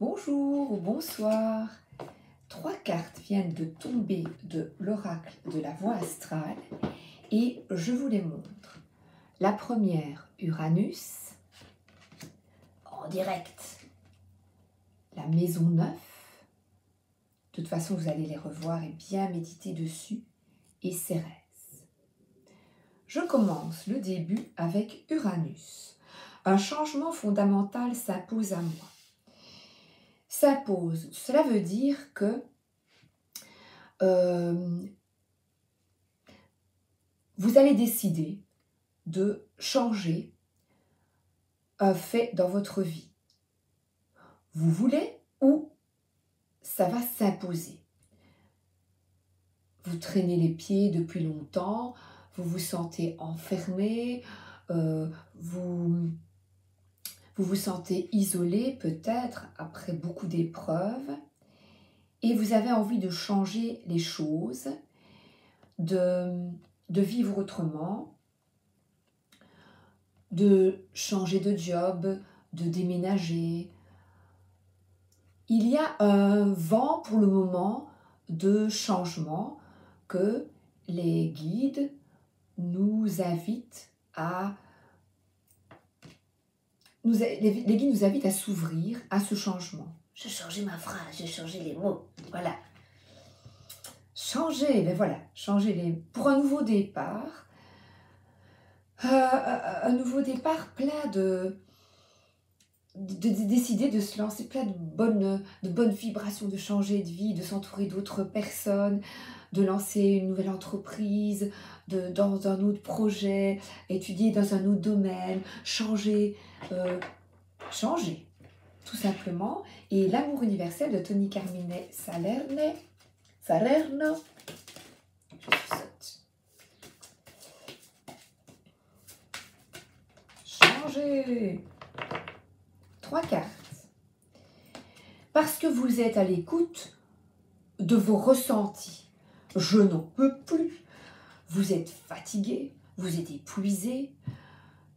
Bonjour ou bonsoir. 3 cartes viennent de tomber de l'oracle de la voie astrale et je vous les montre. La première, Uranus, en direct, la maison 9. De toute façon, vous allez les revoir et bien méditer dessus. Et Cérès. Je commence le début avec Uranus. Un changement fondamental s'impose à moi. S'impose, cela veut dire que vous allez décider de changer un fait dans votre vie. Vous voulez ou ça va s'imposer. Vous traînez les pieds depuis longtemps, vous vous sentez enfermé, vous vous sentez isolé peut-être après beaucoup d'épreuves et vous avez envie de changer les choses, de vivre autrement, de changer de job, de déménager. Il y a un vent pour le moment de changement que les guides nous invitent à... Les guides nous invitent à s'ouvrir à ce changement. J'ai changé ma phrase, j'ai changé les mots. Voilà. Changer, ben voilà, changer pour un nouveau départ. Un nouveau départ plein de décider de se lancer plein de bonnes vibrations, de changer de vie, de s'entourer d'autres personnes, de lancer une nouvelle entreprise, dans un autre projet, étudier dans un autre domaine, changer, tout simplement. Et l'amour universel de Tony Carmine Salerno, changer. 3 cartes. Parce que vous êtes à l'écoute de vos ressentis. Je n'en peux plus. Vous êtes fatigué, vous êtes épuisé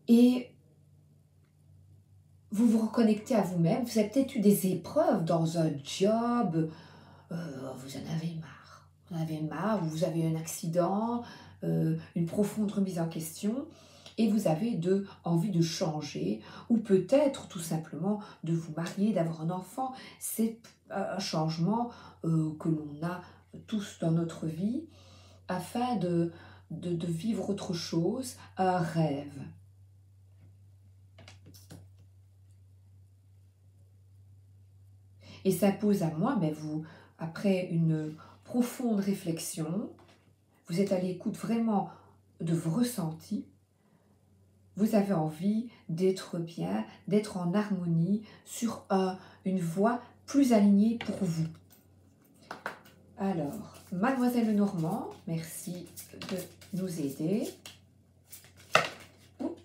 et vous vous reconnectez à vous-même. Vous avez peut-être eu des épreuves dans un job, vous en avez marre. Vous en avez marre, vous avez un accident, une profonde remise en question et vous avez envie de changer ou peut-être tout simplement de vous marier, d'avoir un enfant. C'est un changement que l'on a tous dans notre vie afin de vivre autre chose, un rêve. Et ça pose à moi, mais vous, après une profonde réflexion, vous êtes à l'écoute vraiment de vos ressentis, vous avez envie d'être bien, d'être en harmonie sur une voie plus alignée pour vous. Alors, Mademoiselle Lenormand, merci de nous aider.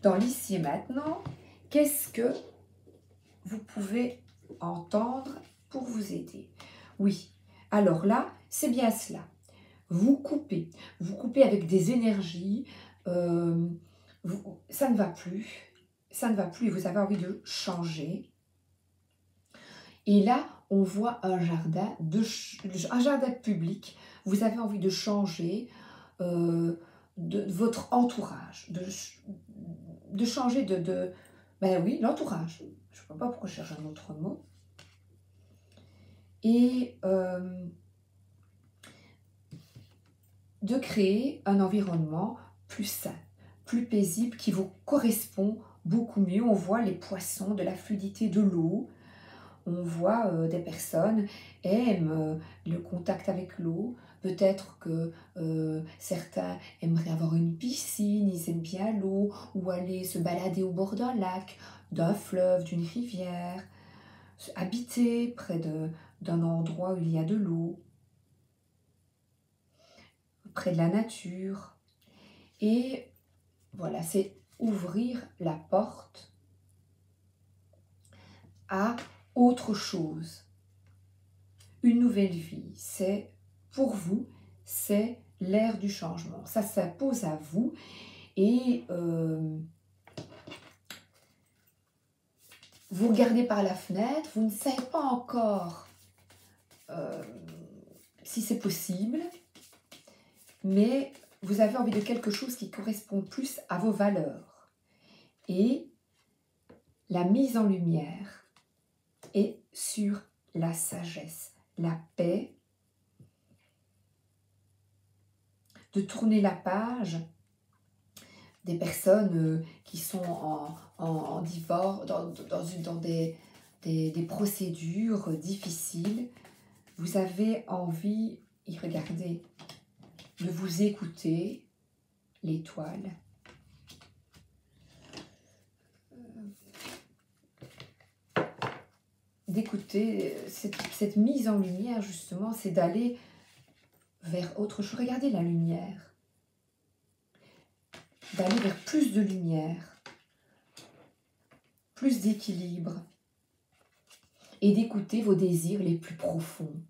Dans l'ici et maintenant, qu'est-ce que vous pouvez entendre pour vous aider? Oui, alors là, c'est bien cela. Vous coupez avec des énergies, ça ne va plus et vous avez envie de changer. Et là, on voit un jardin public, vous avez envie de changer de votre entourage, de changer ben oui, l'entourage. Je ne sais pas pourquoi je cherche un autre mot. Et de créer un environnement plus sain, plus paisible, qui vous correspond beaucoup mieux. On voit les poissons, de la fluidité de l'eau. On voit des personnes aiment le contact avec l'eau. Peut-être que certains aimeraient avoir une piscine, ils aiment bien l'eau, ou aller se balader au bord d'un lac, d'un fleuve, d'une rivière, habiter près d'un endroit où il y a de l'eau, près de la nature. Et voilà, c'est ouvrir la porte à autre chose, une nouvelle vie. C'est pour vous, c'est l'ère du changement. Ça s'impose à vous et vous regardez par la fenêtre, vous ne savez pas encore si c'est possible, mais vous avez envie de quelque chose qui correspond plus à vos valeurs. Et la mise en lumière est sur la sagesse, la paix, de tourner la page des personnes qui sont en divorce, dans des procédures difficiles. Vous avez envie, y regardez, de vous écouter, l'étoile. D'écouter cette mise en lumière, justement, c'est d'aller vers autre chose. Regardez la lumière. D'aller vers plus de lumière, plus d'équilibre et d'écouter vos désirs les plus profonds.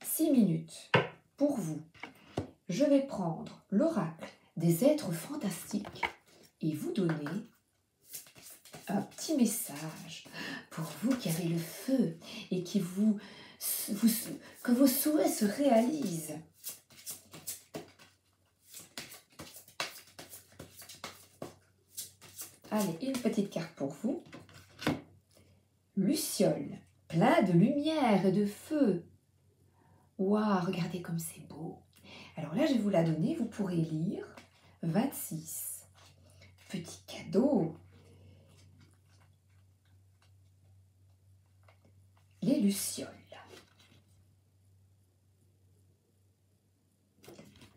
6 minutes pour vous. Je vais prendre l'oracle des êtres fantastiques et vous donner un petit message pour vous qui avez le feu et que vos souhaits se réalisent. Allez, une petite carte pour vous. Luciole, plein de lumière et de feu. Waouh, regardez comme c'est beau. Alors là, je vais vous la donner, vous pourrez lire 26. Petit cadeau. Les lucioles.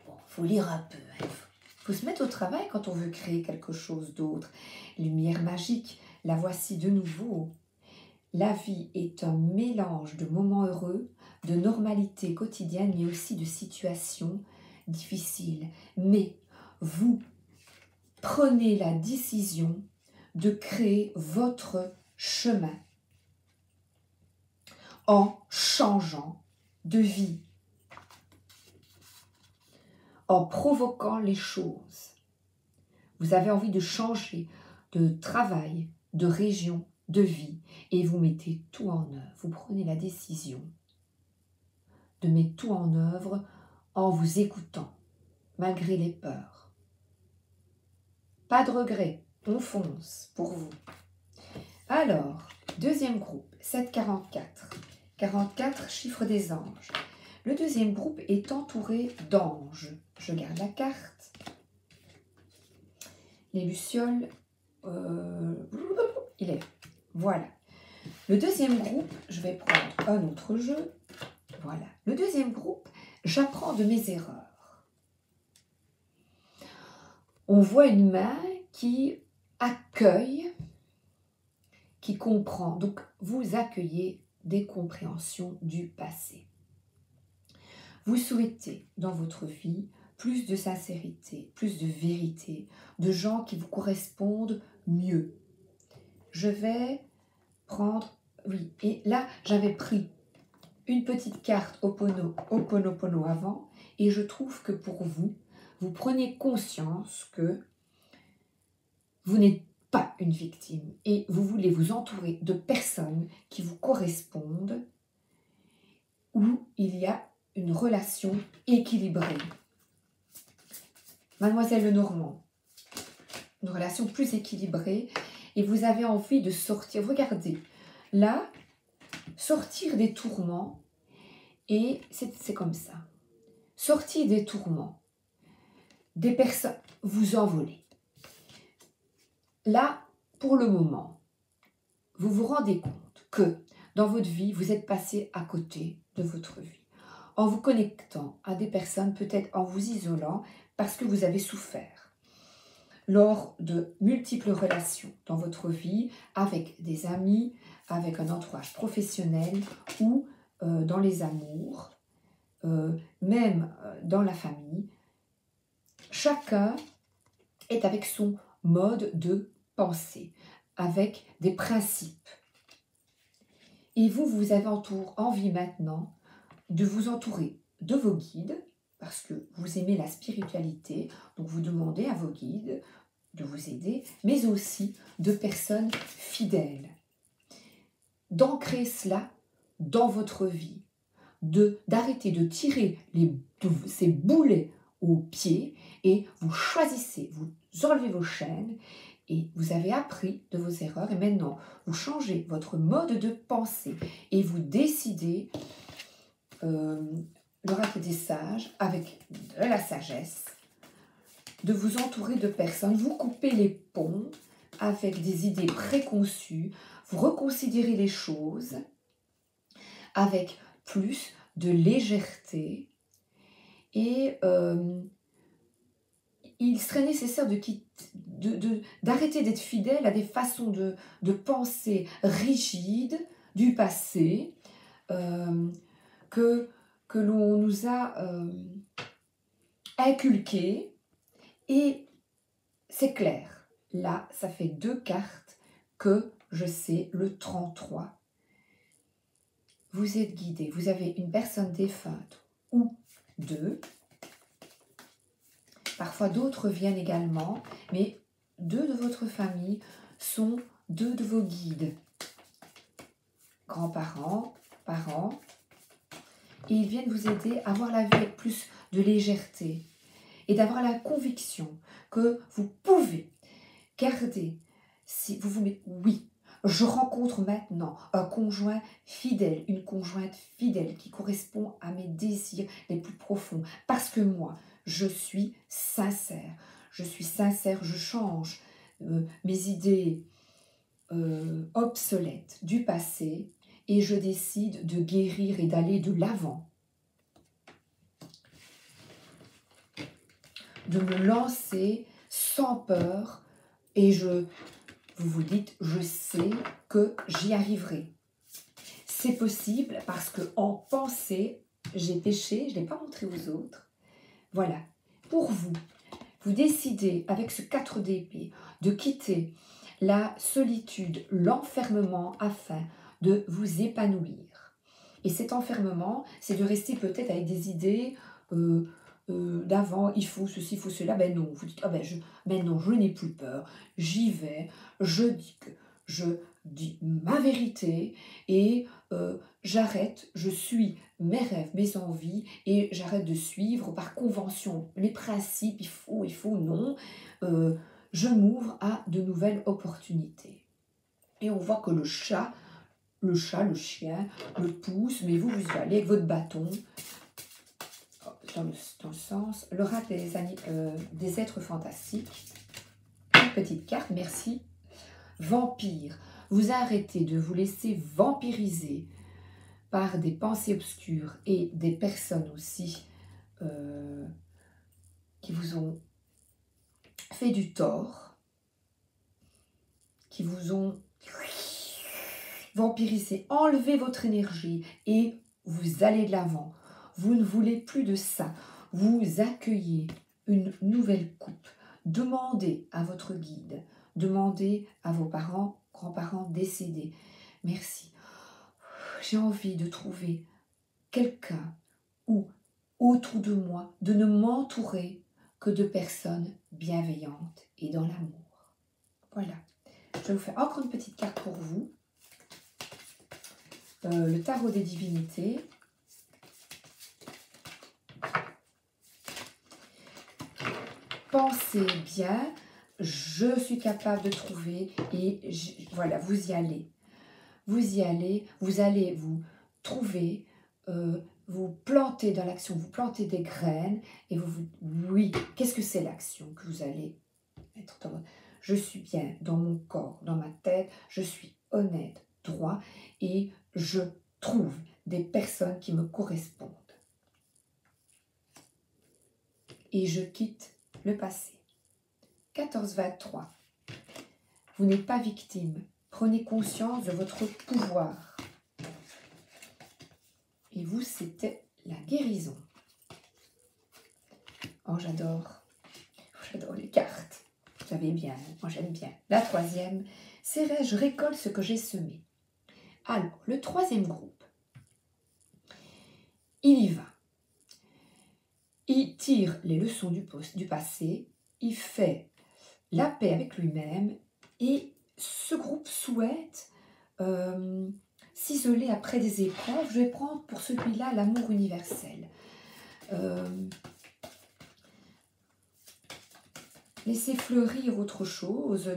Bon, il faut lire un peu. Il faut se mettre au travail quand on veut créer quelque chose d'autre. Lumière magique, la voici de nouveau. La vie est un mélange de moments heureux, de normalité quotidienne, mais aussi de situations difficiles. Mais vous prenez la décision de créer votre chemin en changeant de vie, en provoquant les choses. Vous avez envie de changer de travail, de région, de vie, et vous mettez tout en œuvre. Vous prenez la décision de mettre tout en œuvre en vous écoutant, malgré les peurs. Pas de regret, on fonce pour vous. Alors, deuxième groupe, 744. 44, chiffre des anges. Le deuxième groupe est entouré d'anges. Je garde la carte. Les lucioles, il est. Voilà. Le deuxième groupe, je vais prendre un autre jeu. Voilà. Le deuxième groupe, j'apprends de mes erreurs. On voit une main qui accueille, qui comprend. Donc, vous accueillez des compréhensions du passé. Vous souhaitez dans votre vie plus de sincérité, plus de vérité, de gens qui vous correspondent mieux. Je vais prendre, oui, et là, j'avais pris une petite carte Ho'oponopono avant, et je trouve que pour vous, vous prenez conscience que vous n'êtes pas une victime et vous voulez vous entourer de personnes qui vous correspondent, où il y a une relation équilibrée. Mademoiselle Lenormand, une relation plus équilibrée, et vous avez envie de sortir. Regardez, là, sortir des tourments, et c'est comme ça. Sortir des tourments, des personnes, vous envoler. Là, pour le moment, vous vous rendez compte que dans votre vie, vous êtes passé à côté de votre vie. En vous connectant à des personnes, peut-être en vous isolant, parce que vous avez souffert lors de multiples relations dans votre vie, avec des amis, avec un entourage professionnel ou dans les amours, même dans la famille. Chacun est avec son mode de pensée, avec des principes. Et vous avez envie maintenant de vous entourer de vos guides, parce que vous aimez la spiritualité, donc vous demandez à vos guides de vous aider, mais aussi de personnes fidèles. d'ancrer cela dans votre vie, d'arrêter de tirer ces boulets aux pieds et vous choisissez, vous enlevez vos chaînes et vous avez appris de vos erreurs et maintenant vous changez votre mode de pensée et vous décidez l'oracle des sages avec de la sagesse de vous entourer de personnes, vous coupez les ponts avec des idées préconçues, vous reconsidérez les choses avec plus de légèreté et il serait nécessaire d'arrêter d'être fidèle à des façons de penser rigides du passé que l'on nous a inculquées. Et c'est clair, là, ça fait 2 cartes que je sais, le 33. Vous êtes guidé, vous avez une personne défunte ou 2. Parfois d'autres viennent également, mais 2 de votre famille sont 2 de vos guides. Grands-parents, parents, et ils viennent vous aider à voir la vie avec plus de légèreté et d'avoir la conviction que vous pouvez garder, si vous vous mettez, oui, je rencontre maintenant un conjoint fidèle, une conjointe fidèle qui correspond à mes désirs les plus profonds, parce que moi, je suis sincère, je change mes idées obsolètes du passé et je décide de guérir et d'aller de l'avant. De me lancer sans peur et vous vous dites, je sais que j'y arriverai. C'est possible parce que en pensée, j'ai péché, je ne l'ai pas montré aux autres. Voilà, pour vous, vous décidez avec ce 4 d'épée de quitter la solitude, l'enfermement afin de vous épanouir. Et cet enfermement, c'est de rester peut-être avec des idées d'avant, il faut ceci, il faut cela. Ben non, vous dites, ben non, je n'ai plus peur, j'y vais, je dis ma vérité et j'arrête, je suis mes rêves, mes envies et j'arrête de suivre par convention les principes, il faut, non. Je m'ouvre à de nouvelles opportunités. Et on voit que le chat, le chien, le pousse, mais vous y allez avec votre bâton, dans le sens, l'oracle des êtres fantastiques. Une petite carte, merci. Vampire, vous arrêtez de vous laisser vampiriser par des pensées obscures et des personnes aussi qui vous ont fait du tort, qui vous ont vampirisé. Enlevez votre énergie et vous allez de l'avant. Vous ne voulez plus de ça. Vous accueillez une nouvelle coupe. Demandez à votre guide, demandez à vos parents, grands-parents décédés. Merci. J'ai envie de trouver quelqu'un ou autour de moi, de ne m'entourer que de personnes bienveillantes et dans l'amour. Voilà. Je vais vous faire encore une petite carte pour vous. Le tarot des divinités. Pensez bien, je suis capable de trouver et voilà, vous y allez. Vous y allez, vous allez vous trouver, vous planter dans l'action, vous plantez des graines et oui, qu'est-ce que c'est l'action que vous allez mettre dans votre... Je suis bien dans mon corps, dans ma tête, je suis honnête, droit et je trouve des personnes qui me correspondent. Et je quitte le passé. 14-23. Vous n'êtes pas victime. Prenez conscience de votre pouvoir. Et vous, c'était la guérison. Oh, j'adore les cartes. Vous savez bien, moi j'aime bien. La 3e, c'est je récolte ce que j'ai semé. Alors, le 3e groupe, il y va. Il tire les leçons du passé, il fait la paix avec lui-même et ce groupe souhaite s'isoler après des épreuves, je vais prendre pour celui-là l'amour universel. Laissez fleurir autre chose,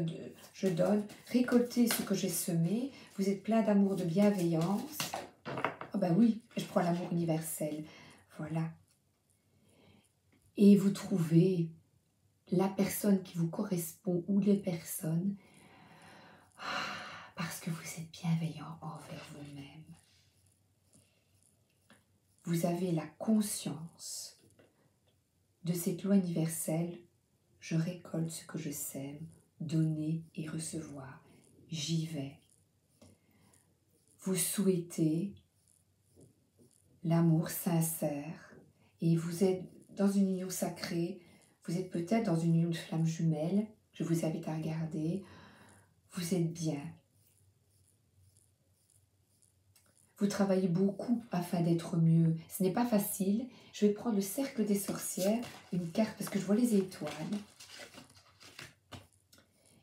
je donne, récoltez ce que j'ai semé, vous êtes plein d'amour, de bienveillance. Oh ben oui, je prends l'amour universel, voilà. Et vous trouvez la personne qui vous correspond ou les personnes parce que vous êtes bienveillant envers vous-même. Vous avez la conscience de cette loi universelle. Je récolte ce que je sème, donner et recevoir. J'y vais. Vous souhaitez l'amour sincère et vous êtes dans une union sacrée. Vous êtes peut-être dans une union de flammes jumelles. Je vous invite à regarder. Vous êtes bien. Vous travaillez beaucoup afin d'être mieux. Ce n'est pas facile. Je vais prendre le cercle des sorcières, une carte parce que je vois les étoiles.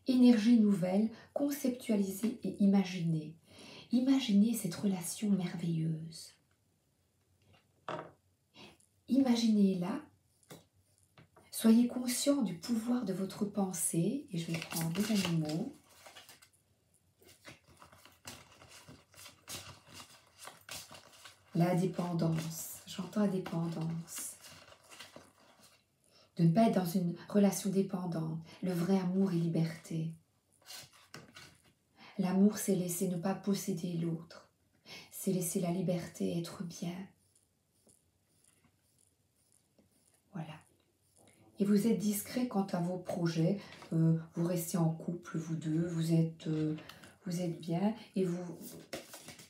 Énergie nouvelle, conceptualisée et imaginée. Imaginez cette relation merveilleuse. Imaginez-la. Soyez conscient du pouvoir de votre pensée. Et je vais prendre des animaux. La dépendance. J'entends la dépendance. De ne pas être dans une relation dépendante. Le vrai amour et liberté. L'amour, c'est laisser ne pas posséder l'autre. C'est laisser la liberté être bien. Voilà. Et vous êtes discret quant à vos projets. Vous restez en couple, vous deux. Vous êtes bien. Et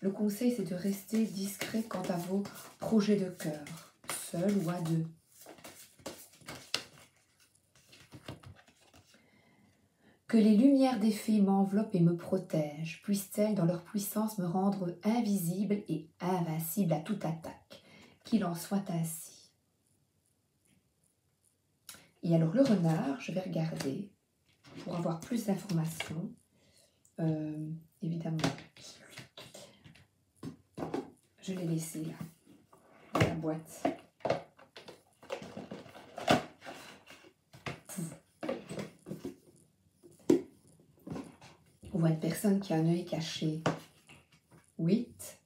le conseil, c'est de rester discret quant à vos projets de cœur. Seul ou à deux. Que les lumières des fées m'enveloppent et me protègent, puissent-elles dans leur puissance me rendre invisible et invincible à toute attaque. Qu'il en soit ainsi. Et alors le renard, je vais regarder pour avoir plus d'informations. Évidemment, je l'ai laissé là, dans la boîte. On voit une personne qui a un œil caché. 8.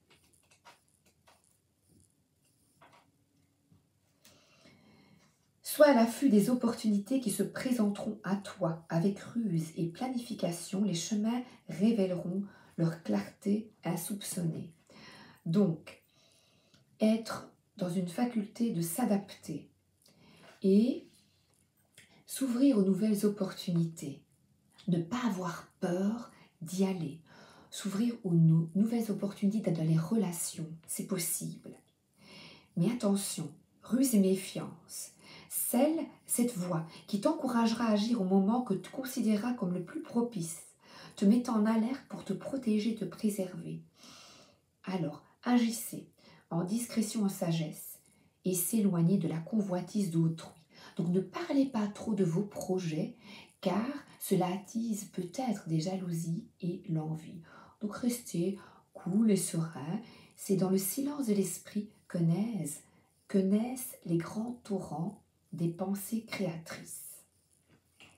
Sois à l'affût des opportunités qui se présenteront à toi. Avec ruse et planification, les chemins révéleront leur clarté insoupçonnée. Donc, être dans une faculté de s'adapter et s'ouvrir aux nouvelles opportunités. Ne pas avoir peur d'y aller. S'ouvrir aux nouvelles opportunités dans les relations, c'est possible. Mais attention, ruse et méfiance. Cette voie qui t'encouragera à agir au moment que tu considéreras comme le plus propice, te mettant en alerte pour te protéger, te préserver. Alors, agissez en discrétion, en sagesse et s'éloignez de la convoitise d'autrui. Donc, ne parlez pas trop de vos projets car cela attise peut-être des jalousies et l'envie. Donc, restez cool et serein. C'est dans le silence de l'esprit que naissent les grands torrents des pensées créatrices.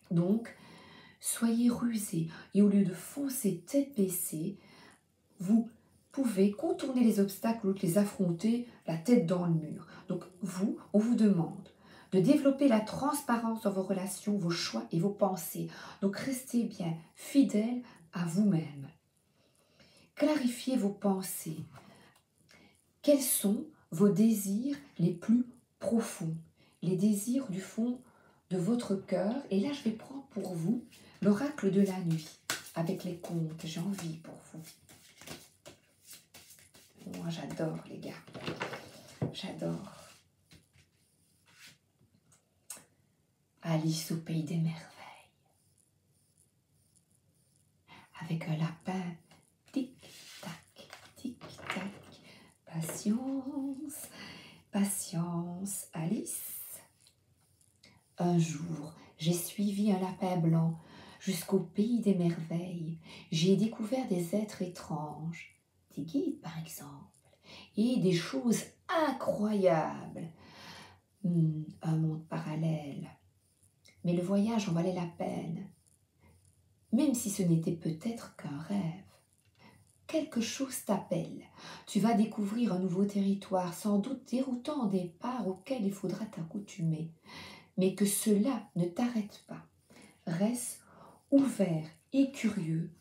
Donc, soyez rusés et au lieu de foncer tête baissée, vous pouvez contourner les obstacles ou les affronter la tête dans le mur. Donc, on vous demande de développer la transparence dans vos relations, vos choix et vos pensées. Donc, restez bien fidèles à vous-même. Clarifiez vos pensées. Quels sont vos désirs les plus profonds? Les désirs du fond de votre cœur. Et là, je vais prendre pour vous l'oracle de la nuit avec les contes. J'ai envie pour vous. Moi, j'adore, les gars. J'adore. Alice au pays des merveilles. Avec un lapin. Tic-tac, tic-tac. Patience, patience, Alice. Un jour, j'ai suivi un lapin blanc jusqu'au pays des merveilles. J'y ai découvert des êtres étranges. tes guides par exemple, et des choses incroyables. Un monde parallèle. Mais le voyage en valait la peine, même si ce n'était peut-être qu'un rêve. Quelque chose t'appelle. Tu vas découvrir un nouveau territoire, sans doute déroutant au départ, auquel il faudra t'accoutumer. Mais que cela ne t'arrête pas. Reste ouvert et curieux,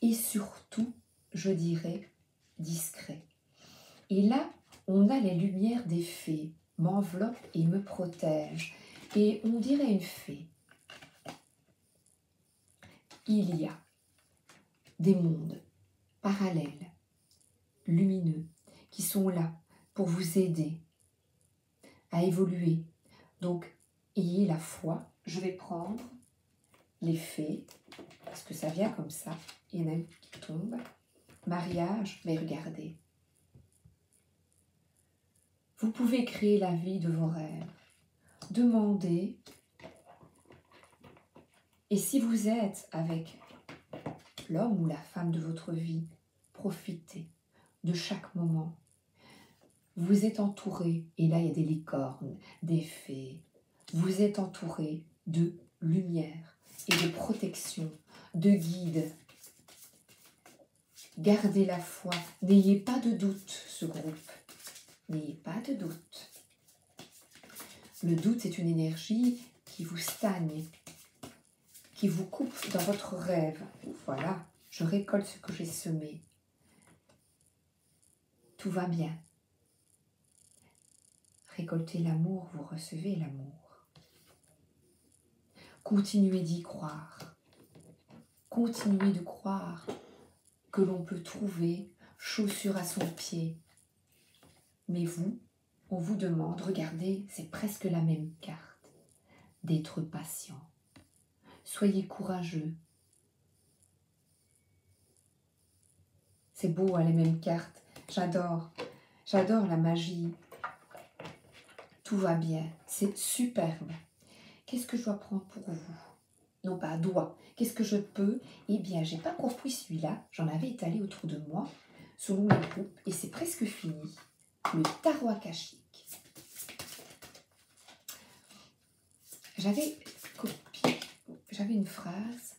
et surtout, je dirais, discret. Et là, on a les lumières des fées, m'enveloppent et me protègent. Et on dirait une fée. Il y a des mondes parallèles, lumineux, qui sont là pour vous aider à évoluer. Donc, ayez la foi. Je vais prendre les fées, parce que ça vient comme ça. Il y en a une qui tombe. Mariage, mais regardez. Vous pouvez créer la vie de vos rêves. Demandez. Et si vous êtes avec l'homme ou la femme de votre vie, profitez de chaque moment. Vous êtes entouré, et là il y a des licornes, des fées. Vous êtes entouré de lumière et de protection, de guides. Gardez la foi, n'ayez pas de doute, ce groupe. N'ayez pas de doute. Le doute, c'est une énergie qui vous stagne, qui vous coupe dans votre rêve. Voilà, je récolte ce que j'ai semé. Tout va bien. Récoltez l'amour, vous recevez l'amour. Continuez d'y croire. Continuez de croire que l'on peut trouver chaussure à son pied. Mais vous, on vous demande, regardez, c'est presque la même carte, d'être patient. Soyez courageux. C'est beau, hein, les mêmes cartes. J'adore la magie. Tout va bien, c'est superbe. Qu'est-ce que je dois prendre pour vous? Non, pas doigt. Qu'est-ce que je peux? Eh bien, j'ai pas encore pris celui-là. J'en avais étalé autour de moi, selon les groupes, et c'est presque fini. Le tarot akashique. J'avais une phrase.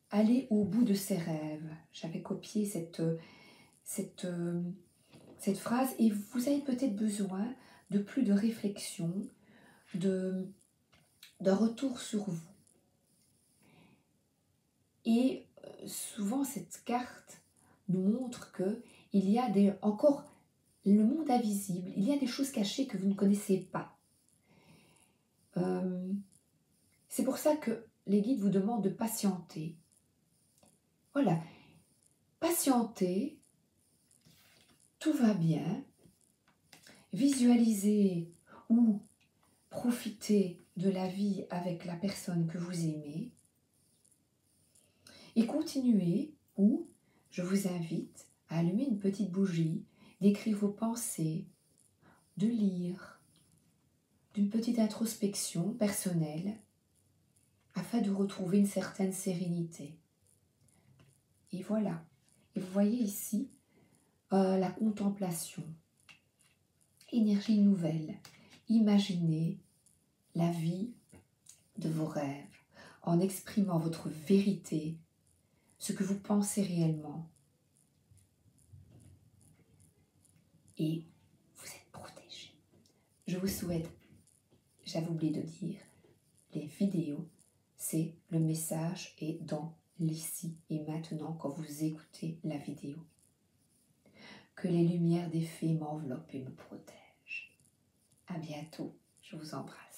Aller au bout de ses rêves. J'avais copié cette phrase, et vous avez peut-être besoin de plus de réflexion, d'un retour sur vous. Et souvent, cette carte nous montre qu'il y a encore le monde invisible, il y a des choses cachées que vous ne connaissez pas. C'est pour ça que les guides vous demandent de patienter. Voilà, patienter, tout va bien, visualisez ou profitez de la vie avec la personne que vous aimez et continuez, ou je vous invite à allumer une petite bougie, d'écrire vos pensées, de lire, d'une petite introspection personnelle afin de retrouver une certaine sérénité. Et voilà. Et vous voyez ici la contemplation. Énergie nouvelle. Imaginez la vie de vos rêves en exprimant votre vérité, ce que vous pensez réellement. Et vous êtes protégés. Je vous souhaite, j'avais oublié de dire, les vidéos, c'est le message est dans l'ici et maintenant quand vous écoutez la vidéo. Que les lumières des fées m'enveloppent et me protègent. À bientôt, je vous embrasse.